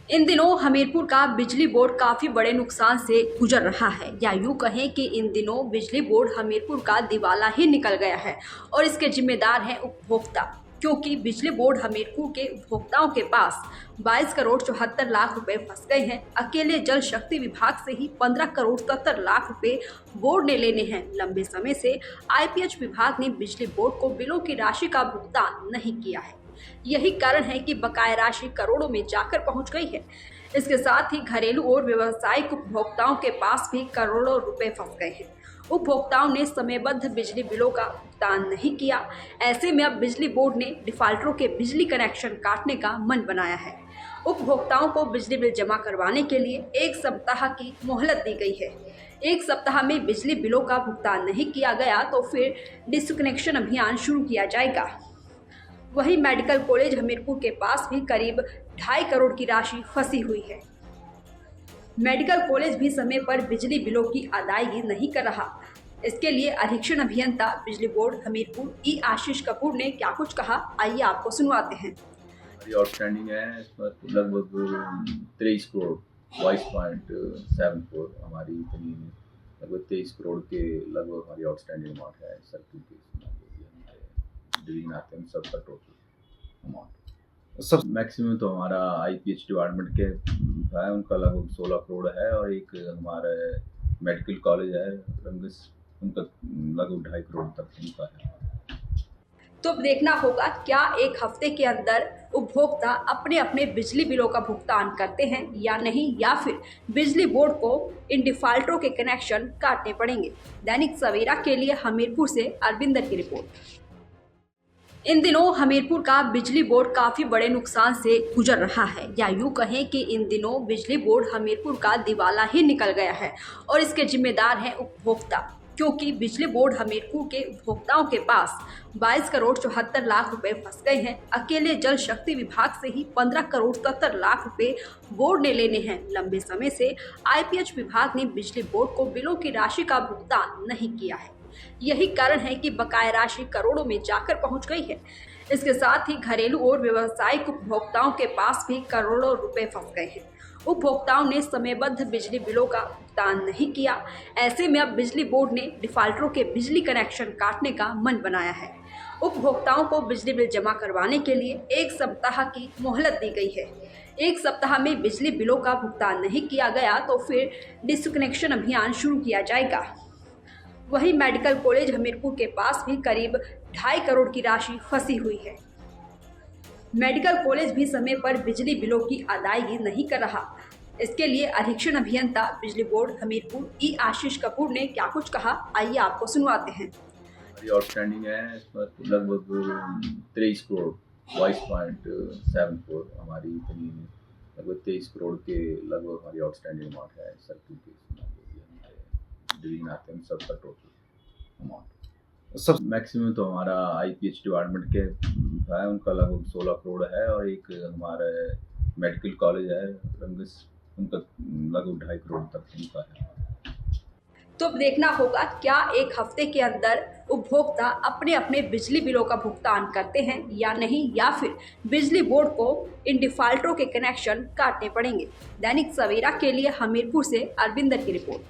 इन दिनों हमीरपुर का बिजली बोर्ड काफी बड़े नुकसान से गुजर रहा है, या यूं कहें कि इन दिनों बिजली बोर्ड हमीरपुर का दिवाला ही निकल गया है और इसके जिम्मेदार हैं उपभोक्ता। क्योंकि बिजली बोर्ड हमीरपुर के उपभोक्ताओं के पास 22 करोड़ 74 लाख रुपए फंस गए हैं। अकेले जल शक्ति विभाग से ही 15 करोड़ 70 लाख रुपए बोर्ड ने लेने हैं। लंबे समय से आईपीएच विभाग ने बिजली बोर्ड को बिलों की राशि का भुगतान नहीं किया है। यही कारण है कि बकाया राशि करोड़ों में जाकर पहुंच गई है। इसके साथ ही घरेलू और व्यावसायिक उपभोक्ताओं के पास भी करोड़ों रुपए फंस गए हैं। उपभोक्ताओं ने समयबद्ध बिजली बिलों का भुगतान नहीं किया। ऐसे में अब बिजली बोर्ड ने डिफाल्टरों के बिजली कनेक्शन काटने का मन बनाया है। उपभोक्ताओं को बिजली बिल जमा करवाने के लिए 1 सप्ताह की मोहलत दी गई है। 1 सप्ताह में बिजली बिलों का भुगतान नहीं किया गया तो फिर डिस्कनेक्शन अभियान शुरू किया जाएगा। वहीं मेडिकल कॉलेज हमीरपुर के पास भी करीब 2.5 करोड़ की राशि फंसी हुई है। मेडिकल कॉलेज भी समय पर बिजली बिलों की अदायगी नहीं कर रहा। इसके लिए अधीक्षण अभियंता बिजली बोर्ड हमीरपुर ई आशीष कपूर ने क्या कुछ कहा, आइए आपको सुनवाते हैं। आउटस्टैंडिंग है, इस पर लगभग 23 करोड़ 22.74 हमारी इतनी लगभग 23 करोड़ के लगभग हमारी आउटस्टैंडिंग अमाउंट है। सर्किल के डिवीजन आते हैं सबका टोटल अमाउंट। सब मैक्सिमम तो हमारा आईपीएच डिपार्टमेंट के है, उनका लगभग 16 करोड़ है, और एक हमारा मेडिकल कॉलेज है रंगस, उनका लगभग 2.5 करोड़ तक उनका है। तो अब देखना होगा क्या एक हफ्ते के अंदर उपभोक्ता अपने अपने बिजली बिलों का भुगतान करते हैं या नहीं, या फिर बिजली बोर्ड को इन डिफाल्टरों के कनेक्शन काटने पड़ेंगे। दैनिक सवेरा के लिए हमीरपुर से अरविंदर की रिपोर्ट। इन दिनों हमीरपुर का बिजली बोर्ड काफी बड़े नुकसान से गुजर रहा है, या यूं कहें कि इन दिनों बिजली बोर्ड हमीरपुर का दिवाला ही निकल गया है और इसके जिम्मेदार हैं उपभोक्ता। क्योंकि बिजली बोर्ड हमीरपुर के उपभोक्ताओं के पास 22 करोड़ 74 लाख रुपए फंस गए हैं। अकेले जल शक्ति विभाग से ही 15 करोड़ 70 लाख रुपए बोर्ड ने लेने हैं। लंबे समय से आईपीएच विभाग ने बिजली बोर्ड को बिलों की राशि का भुगतान नहीं किया है। यही कारण है कि बकाया राशि करोड़ों में जाकर पहुंच गई है। इसके साथ ही घरेलू और व्यावसायिक उपभोक्ताओं के पास भी करोड़ों रुपए फंस गए हैं। उपभोक्ताओं ने समयबद्ध बिजली बिलों का भुगतान नहीं किया। ऐसे में अब बिजली बोर्ड ने डिफाल्टरों के बिजली कनेक्शन काटने का मन बनाया है। उपभोक्ताओं को बिजली बिल जमा करवाने के लिए 1 सप्ताह की मोहलत दी गई है। 1 सप्ताह में बिजली बिलों का भुगतान नहीं किया गया तो फिर डिस्कनेक्शन अभियान शुरू किया जाएगा। वहीं मेडिकल कॉलेज हमीरपुर के पास भी करीब 2.5 करोड़ की राशि फंसी हुई है। मेडिकल कॉलेज भी समय पर बिजली बिलों की अदायगी नहीं कर रहा। इसके लिए अधीक्षण अभियंता बिजली बोर्ड हमीरपुर ई आशीष कपूर ने क्या कुछ कहा, आइए आपको सुनवाते हैं। आउटस्टैंडिंग है, इस पर लगभग 23 करोड़ 22.74 हमारी इतनी लगभग 23 करोड़ के लगभग हमारी आउटस्टैंडिंग अमाउंट है। सर्किल के डिवीजन आते हैं सबका टोटल अमाउंट। सब मैक्सिमम तो हमारा आईपीएच डिपार्टमेंट के है, उनका लगभग 16 करोड़ है, और एक हमारा मेडिकल कॉलेज है रंगस, उनका लगभग 2.5 करोड़ तक उनका है। तो अब देखना होगा क्या एक हफ्ते के अंदर उपभोक्ता अपने अपने बिजली बिलों का भुगतान करते हैं या नहीं, या फिर बिजली बोर्ड को इन डिफाल्टरों के कनेक्शन काटने पड़ेंगे। दैनिक सवेरा के लिए हमीरपुर से अरविंदर की रिपोर्ट।